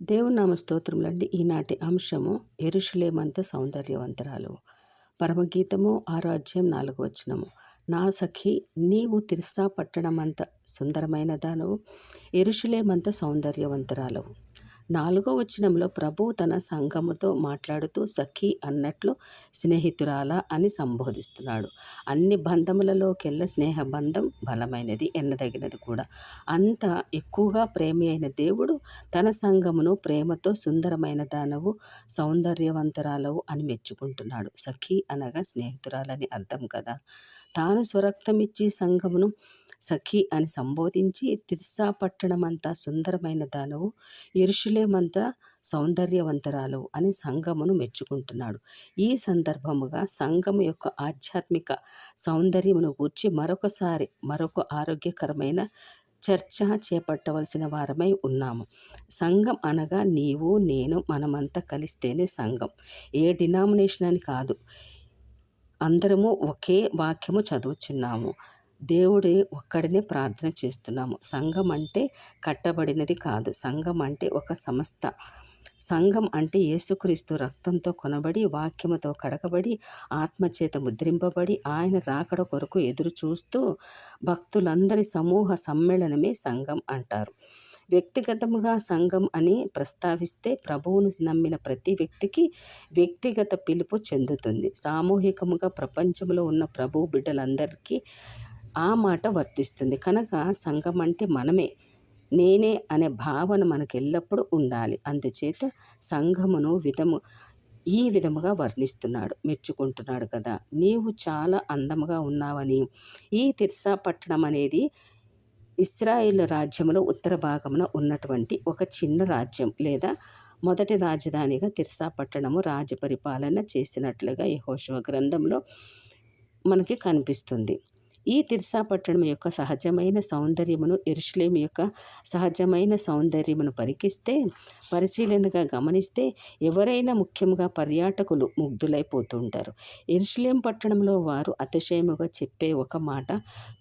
దేవుని నామ స్తోత్రములండి. ఈనాటి అంశము యెరూషలేమంత సౌందర్యవంతురాలు. పరమగీతము 6వ అధ్యాయం 4వ వచనము. నా సఖి నీవు తిర్సా పట్టణమంత సుందరమైనదానవు, యెరూషలేమంత సౌందర్యవంతురాలవు. 4వ వచనంలో ప్రభువు తన సంఘముతో మాట్లాడుతూ సఖి అన్నట్లు స్నేహితురాల అని సంబోధిస్తున్నాడు. అన్ని బంధములలోకెల్లా స్నేహబంధం బలమైనది, ఎన్నదగినది కూడా. అంత ఎక్కువగా ప్రేమి అయిన దేవుడు తన సంఘమును ప్రేమతో సుందరమైన దానవు, సౌందర్యవంతురాలవు అని మెచ్చుకుంటున్నాడు. సఖి అనగా స్నేహితురాలని అర్థం కదా. తాను స్వరక్తమిచ్చి సంఘమును సఖి అని సంబోధించి తిర్సా పట్టణమంతా సుందరమైన దానవు, యెరూషలేమంతా సౌందర్యవంతురాలు అని సంఘమును మెచ్చుకుంటున్నాడు. ఈ సందర్భముగా సంఘము యొక్క ఆధ్యాత్మిక సౌందర్యమును గూర్చి మరొక ఆరోగ్యకరమైన చర్చ చేపట్టవలసిన వారమై ఉన్నాము. సంఘం అనగా నీవు నేను మనమంతా కలిస్తేనే సంఘం. ఏ డినామినేషన్ అని కాదు. అందరము ఒకే వాక్యము చదువుచున్నాము, దేవుడి ఒక్కడినే ప్రార్థన చేస్తున్నాము. సంఘం అంటే కట్టబడినది కాదు. సంఘం అంటే ఒక సంస్థ. సంఘం అంటే యేసుక్రీస్తు రక్తంతో కొనబడి, వాక్యముతో కడగబడి, ఆత్మచేత ముద్రింపబడి, ఆయన రాకడ కొరకు ఎదురు చూస్తూ భక్తులందరి సమూహ సమ్మేళనమే సంఘం అంటారు. వ్యక్తిగతముగా సంఘం అని ప్రస్తావిస్తే ప్రభువును నమ్మిన ప్రతి వ్యక్తికి వ్యక్తిగత పిలుపు చెందుతుంది. సామూహికముగా ప్రపంచంలో ఉన్న ప్రభు బిడ్డలందరికీ ఆ మాట వర్తిస్తుంది. కనుక సంఘం అంటే మనమే, నేనే అనే భావన మనకు ఎల్లప్పుడూ ఉండాలి. అందుచేత సంఘమును ఈ విధముగా వర్ణిస్తున్నాడు, మెచ్చుకుంటున్నాడు కదా. నీవు చాలా అందముగా ఉన్నావని. ఈ తిర్సా పట్టణం అనేది ఇశ్రాయేలు రాజ్యములో ఉత్తర భాగమున ఉన్నటువంటి ఒక చిన్న రాజ్యం, లేదా మొదటి రాజధానిగా తిర్సా పట్టణము రాజ్యపరిపాలన చేసినట్లుగా యెహోషువ గ్రంథంలో మనకి కనిపిస్తుంది. ఈ తిర్సా పట్టణం యొక్క సహజమైన సౌందర్యమును, యెరూషలేము యొక్క సహజమైన సౌందర్యమును పరిశీలనగా గమనిస్తే ఎవరైనా, ముఖ్యంగా పర్యాటకులు ముగ్ధులైపోతుంటారు. యెరూషలేము పట్టణంలో వారు అతిశయముగా చెప్పే ఒక మాట,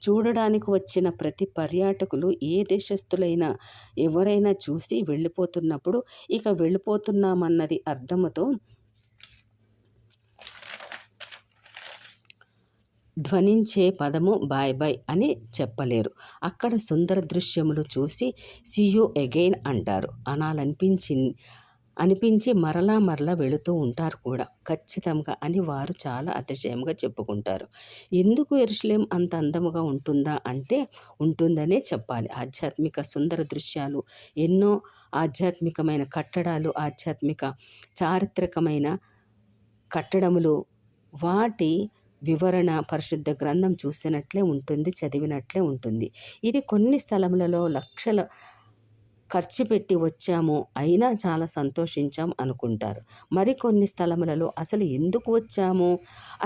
చూడడానికి వచ్చిన ప్రతి పర్యాటకులు ఏ దేశస్థులైనా ఎవరైనా చూసి వెళ్ళిపోతున్నప్పుడు ఇక వెళ్ళిపోతున్నామన్నది అర్థముతో ధ్వనించే పదము బాయ్ బాయ్ అని చెప్పలేరు. అక్కడ సుందర దృశ్యములు చూసి సీ యూ అగైన్ అంటారు. అనిపించి మరలా వెళుతూ ఉంటారు కూడా ఖచ్చితంగా అని వారు చాలా అతిశయంగా చెప్పుకుంటారు. ఎందుకు యెరూషలేము అంత అందముగా ఉంటుందా అంటే ఉంటుందనే చెప్పాలి. ఆధ్యాత్మిక సుందర దృశ్యాలు, ఎన్నో ఆధ్యాత్మికమైన కట్టడాలు, ఆధ్యాత్మిక చారిత్రకమైన కట్టడములు, వాటి వివరణ పరిశుద్ధ గ్రంథం చూసినట్లే ఉంటుంది, చదివినట్లే ఉంటుంది. ఇది కొన్ని స్థలములలో లక్షల ఖర్చు పెట్టి వచ్చాము, అయినా చాలా సంతోషించాం అనుకుంటారు. మరికొన్ని స్థలములలో అసలు ఎందుకు వచ్చాము,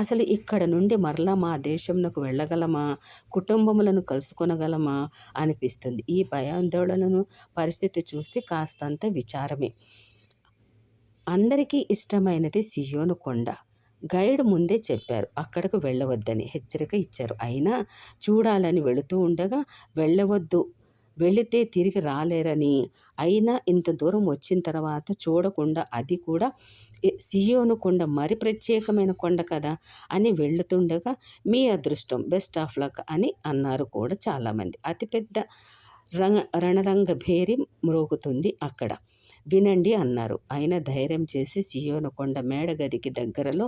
అసలు ఇక్కడ నుండి మరలా మా దేశంలోకి వెళ్ళగలమా, కుటుంబములను కలుసుకొనగలమా అనిపిస్తుంది. ఈ భయాందోళనను పరిస్థితి చూస్తే కాస్తంత విచారమే. అందరికీ ఇష్టమైనది సియోను కొండ. గైడ్ ముందే చెప్పారు అక్కడకు వెళ్ళవద్దని, హెచ్చరిక ఇచ్చారు. అయినా చూడాలని వెళుతూ ఉండగా వెళ్ళవద్దు, వెళితే తిరిగి రాలేరని, అయినా ఇంత దూరం వచ్చిన తర్వాత చూడకుండా, అది కూడా సియోను కొండ మరి ప్రత్యేకమైన కొండ కదా అని వెళుతుండగా మీ అదృష్టం, బెస్ట్ ఆఫ్ లక్ అని అన్నారు కూడా చాలామంది. అతిపెద్ద రణరంగ భేరి మ్రోగుతుంది అక్కడ, వినండి అన్నారు. ఆయన ధైర్యం చేసి సియోను కొండ మేడగదికి దగ్గరలో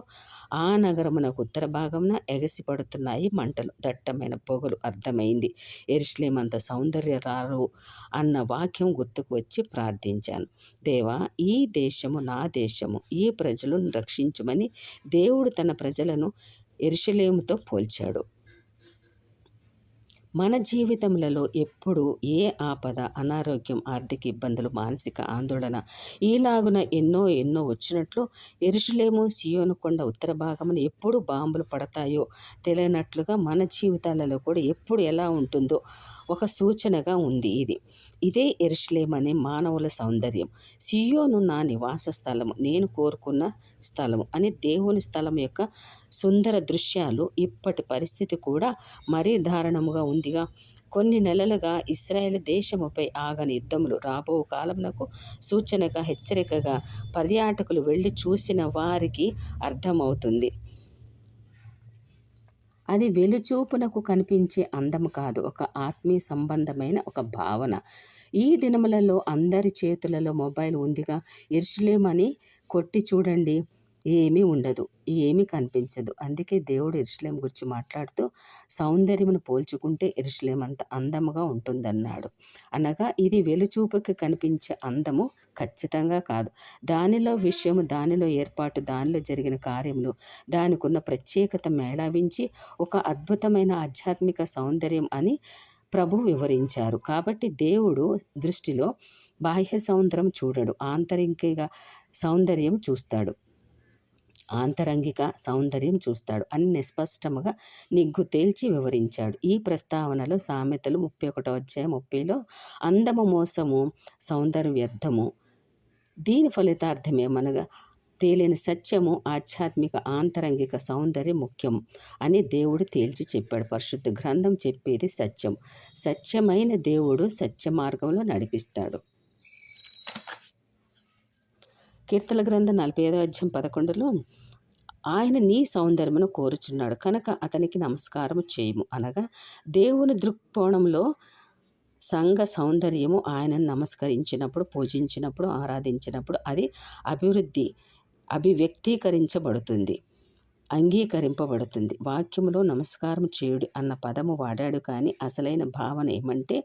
ఆ నగరమునకు ఉత్తర భాగమున ఎగసిపడుతున్నాయి మంటలు, దట్టమైన పొగలు. అర్థమైంది. యెరూషలేము అంత సౌందర్యరాలు అన్న వాక్యం గుర్తుకు వచ్చి ప్రార్థించాను. దేవా, ఈ దేశము నా దేశము, ఈ ప్రజలను రక్షించుమని దేవుడు తన ప్రజలను యెరూషలేముతో పోల్చాడు. మన జీవితములలో ఎప్పుడు ఏ ఆపద, అనారోగ్యం, ఆర్థిక ఇబ్బందులు, మానసిక ఆందోళన ఈలాగున ఎన్నో వచ్చినట్లు యెరూషలేము సియోను కొండ ఉత్తర భాగమున ఎప్పుడు బాంబులు పడతాయో తెలియనట్లుగా మన జీవితాలలో కూడా ఎప్పుడు ఎలా ఉంటుందో ఒక సూచనగా ఉంది ఇది. ఇదే యెరూషలేము అనే మానవుల సౌందర్యం. సియోను నా నివాస స్థలము, నేను కోరుకున్న స్థలము అని దేవుని స్థలం యొక్క సుందర దృశ్యాలు ఇప్పటి పరిస్థితి కూడా మరీ దారుణముగా ఉందిగా. కొన్ని నెలలుగా ఇశ్రాయేలు దేశముపై ఆగని యుద్ధములు రాబో కాలమునకు సూచనగా, హెచ్చరికగా పర్యాటకులు వెళ్ళి చూసిన వారికి అర్థమవుతుంది. అది వెలుచూపునకు కనిపించే అందము కాదు, ఒక ఆత్మీయ సంబంధమైన ఒక భావన. ఈ దినములలో అందరి చేతులలో మొబైల్ ఉందిగా. యెరూషలేము అని కొట్టి చూడండి, ఏమీ ఉండదు, ఏమీ కనిపించదు. అందుకే దేవుడు యెరూషలేము గురించి మాట్లాడుతూ సౌందర్యమును పోల్చుకుంటే యెరూషలేము అంత అందముగా ఉంటుందన్నాడు. అనగా ఇది వెలుచూపుకి కనిపించే అందము ఖచ్చితంగా కాదు. దానిలో విషయము, దానిలో ఏర్పాటు, దానిలో జరిగిన కార్యములు, దానికి ఉన్న ప్రత్యేకత మేళవించి ఒక అద్భుతమైన ఆధ్యాత్మిక సౌందర్యం అని ప్రభు వివరించారు. కాబట్టి దేవుడు దృష్టిలో బాహ్య సౌందర్యం చూడడు, ఆంతరిక సౌందర్యం చూస్తాడు. ఆంతరంగిక సౌందర్యం చూస్తాడు అని నిస్పష్టముగా నిగ్గు తేల్చి వివరించాడు. ఈ ప్రస్తావనలో సామెతలు 31:30లో అందము మోసము, సౌందర్యం వ్యర్థము, దీని ఫలితార్థమేమనగా తేలిన సత్యము, ఆధ్యాత్మిక ఆంతరంగిక సౌందర్యం ముఖ్యం అని దేవుడు తేల్చి చెప్పాడు. పరిశుద్ధ గ్రంథం చెప్పేది సత్యం. సత్యమైన దేవుడు సత్య మార్గంలో నడిపిస్తాడు. కీర్తన గ్రంథం 45:11లో ఆయన నీ సౌందర్యమును కోరుచున్నాడు కనుక అతనికి నమస్కారం చేయము. అనగా దేవుని దృక్కోణంలో సంఘ సౌందర్యము ఆయనను నమస్కరించినప్పుడు, పూజించినప్పుడు, ఆరాధించినప్పుడు అది అభివ్యక్తీకరించబడుతుంది, అంగీకరింపబడుతుంది. వాక్యములో నమస్కారం చేయుడి అన్న పదము వాడాడు, కానీ అసలైన భావన ఏమంటే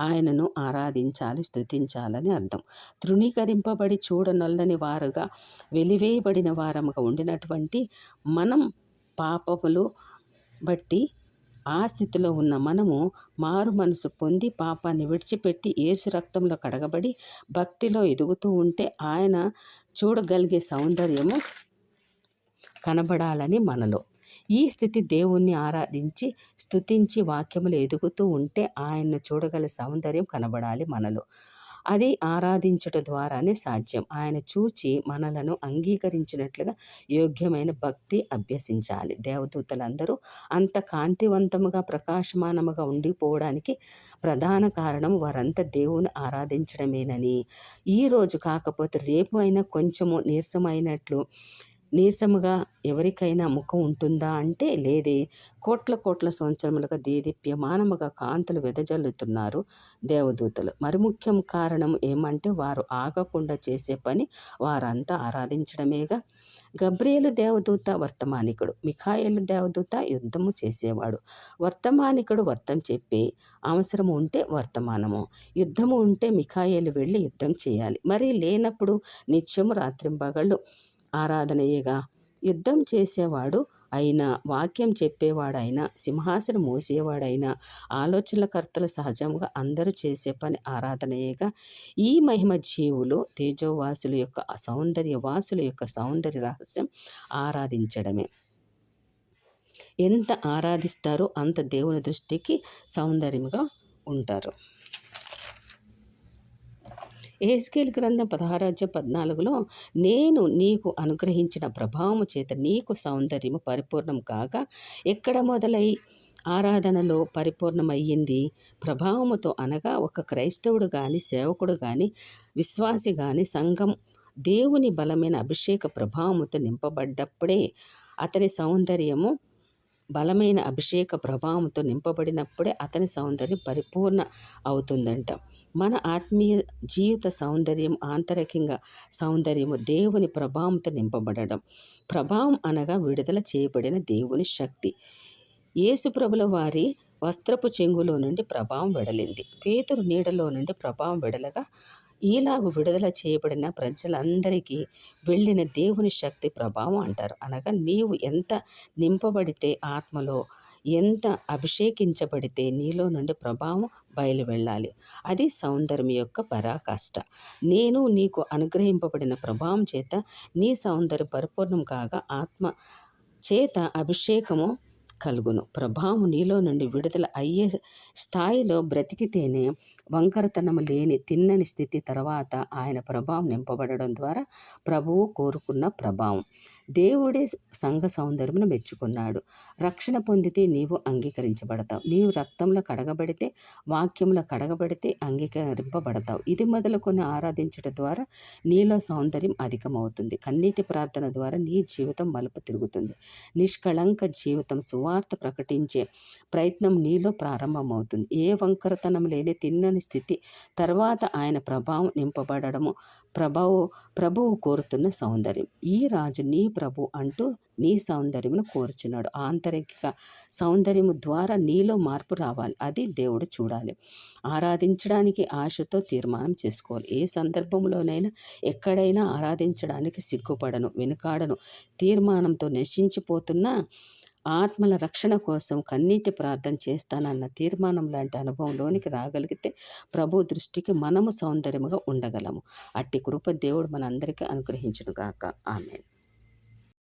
ఆయనను ఆరాధించాలి, స్తుతించాలని అర్థం. తృణీకరింపబడి చూడనొల్లని వారుగా, వెలివేయబడిన వారముగా ఉండినటువంటి మనం పాపములు బట్టి ఆ స్థితిలో ఉన్న మనము మారు మనసు పొంది పాపాన్ని విడిచిపెట్టి యేసు రక్తంలో కడగబడి భక్తిలో ఎదుగుతూ ఉంటే ఆయన చూడగలిగే సౌందర్యము కనబడాలని మనలో. ఈ స్థితి దేవుణ్ణి ఆరాధించి స్తుతించి వాక్యములు ఎదుగుతూ ఉంటే ఆయన్ను చూడగల సౌందర్యం కనబడాలి మనలో. అది ఆరాధించుట ద్వారానే సాధ్యం. ఆయన చూచి మనలను అంగీకరించినట్లుగా యోగ్యమైన భక్తి అభ్యసించాలి. దేవదూతలందరూ అంత కాంతివంతముగా, ప్రకాశమానముగా ఉండిపోవడానికి ప్రధాన కారణం వారంతా దేవుని ఆరాధించడమేనని. ఈరోజు కాకపోతే రేపు అయినా కొంచెము నీరసముగా ఎవరికైనా ముఖం ఉంటుందా అంటే లేదే. కోట్ల సంవత్సరములుగా దేదీప్యమానముగా కాంతులు వెదజల్లుతున్నారు దేవదూతలు. మరి ముఖ్యం కారణం ఏమంటే వారు ఆగకుండా చేసే పని వారంతా ఆరాధించడమేగా. గబ్రియేలు దేవదూత వర్తమానికుడు, మిఖాయేలు దేవదూత యుద్ధము చేసేవాడు. వర్తమానికుడు వర్తం చెప్పి అవసరము ఉంటే వర్తమానము, యుద్ధము ఉంటే మిఖాయేలు వెళ్ళి యుద్ధం చేయాలి. మరి లేనప్పుడు నిత్యము రాత్రింబగళ్ళు ఆరాధనయేగా. యుద్ధం చేసేవాడు అయినా, వాక్యం చెప్పేవాడైనా, సింహాసనం మోసేవాడైనా, ఆలోచనకర్తలు సహజంగా అందరూ చేసే పని ఆరాధనయేగా. ఈ మహిమ జీవులు, తేజోవాసుల యొక్క సౌందర్యవాసుల యొక్క సౌందర్య రహస్యం ఆరాధించడమే. ఎంత ఆరాధిస్తారో అంత దేవుని దృష్టికి సౌందర్యంగా ఉంటారు. యెహెజ్కేలు గ్రంథం 16:14లో నేను నీకు అనుగ్రహించిన ప్రభావము చేత నీకు సౌందర్యము పరిపూర్ణం కాగా ఎక్కడ మొదలై ఆరాధనలో పరిపూర్ణమయ్యింది? ప్రభావముతో. అనగా ఒక క్రైస్తవుడు కానీ, సేవకుడు కానీ, విశ్వాసి కానీ, సంఘం దేవుని బలమైన అభిషేక ప్రభావముతో నింపబడ్డప్పుడే అతని సౌందర్యము, బలమైన అభిషేక ప్రభావంతో నింపబడినప్పుడే అతని సౌందర్యం పరిపూర్ణ అవుతుందంట. మన ఆత్మీయ జీవిత సౌందర్యం, ఆంతరికంగా సౌందర్యము దేవుని ప్రభావంతో నింపబడడం. ప్రభావం అనగా విడుదల చేయబడిన దేవుని శక్తి. యేసుప్రభుల వారి వస్త్రపు చెంగులో నుండి ప్రభావం వెడలింది. పేతురు నీడలో నుండి ప్రభావం వెడలగా ఈలాగు విడుదల చేయబడిన ప్రజలందరికీ వెళ్ళిన దేవుని శక్తి ప్రభావం అంటారు. అనగా నీవు ఎంత నింపబడితే ఆత్మలో, ఎంత అభిషేకించబడితే నీలో నుండి ప్రభావం బయలు వెళ్ళాలి. అది సౌందర్యం యొక్క పరాకాష్ట. నేను నీకు అనుగ్రహింపబడిన ప్రభావం చేత నీ సౌందర్యం పరిపూర్ణం కాగా ఆత్మ చేత అభిషేకము కలుగును. ప్రభావం నీలో నుండి విడుదల అయ్యే స్థాయిలో బ్రతికితేనే వంకరతనం లేని తిన్నని స్థితి తర్వాత ఆయన ప్రభావం నింపబడడం ద్వారా ప్రభువు కోరుకున్న ప్రభావం. దేవుడే సంఘ సౌందర్యమును మెచ్చుకున్నాడు. రక్షణ పొందితే నీవు అంగీకరించబడతావు. నీవు రక్తంలో కడగబడితే, వాక్యంలో కడగబడితే అంగీకరింపబడతావు. ఇది మొదలుకొని ఆరాధించడం ద్వారా నీలో సౌందర్యం అధికమవుతుంది. కన్నీటి ప్రార్థన ద్వారా నీ జీవితం మలుపు తిరుగుతుంది. నిష్కళంక జీవితం సువార్త ప్రకటించే ప్రయత్నం నీలో ప్రారంభమవుతుంది. ఏ వంకరతనం లేని తిన్నని స్థితి తర్వాత ఆయన ప్రభావం నింపబడము ప్రభువు కోరుతున్న సౌందర్యం. ఈ రాజు నీ ప్రభు అంటూ నీ సౌందర్యమును కోరుచున్నాడు. ఆంతరిక సౌందర్యము ద్వారా నీలో మార్పు రావాలి. అది దేవుడు చూడాలి. ఆరాధించడానికి ఆశతో తీర్మానం చేసుకోవాలి. ఏ సందర్భంలోనైనా ఎక్కడైనా ఆరాధించడానికి సిగ్గుపడను, వెనుకాడను తీర్మానంతో నశించిపోతున్న ఆత్మల రక్షణ కోసం కన్నీటి ప్రార్థన చేస్తానన్న తీర్మానం లాంటి అనుభవంలోనికి రాగలిగితే ప్రభు దృష్టికి మనము సౌందర్యముగా ఉండగలము. అట్టి కృప దేవుడు మనందరికీ అనుగ్రహించును గాక. ఆమేన్.